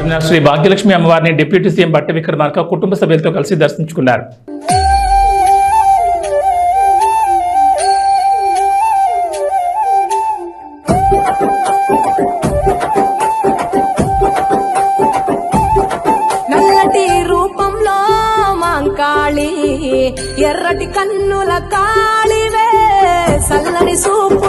పట్టిన శ్రీ భాగ్యలక్ష్మి అమ్మవారిని deputy CM బట్టి విక్రమార్క కుటుంబ సభ్యులతో కలిసి దర్శించుకున్నారు. నల్లటి రూపంలో మాంకాళి, ఎర్రటి కన్నుల కాళివే, సల్లని సూపు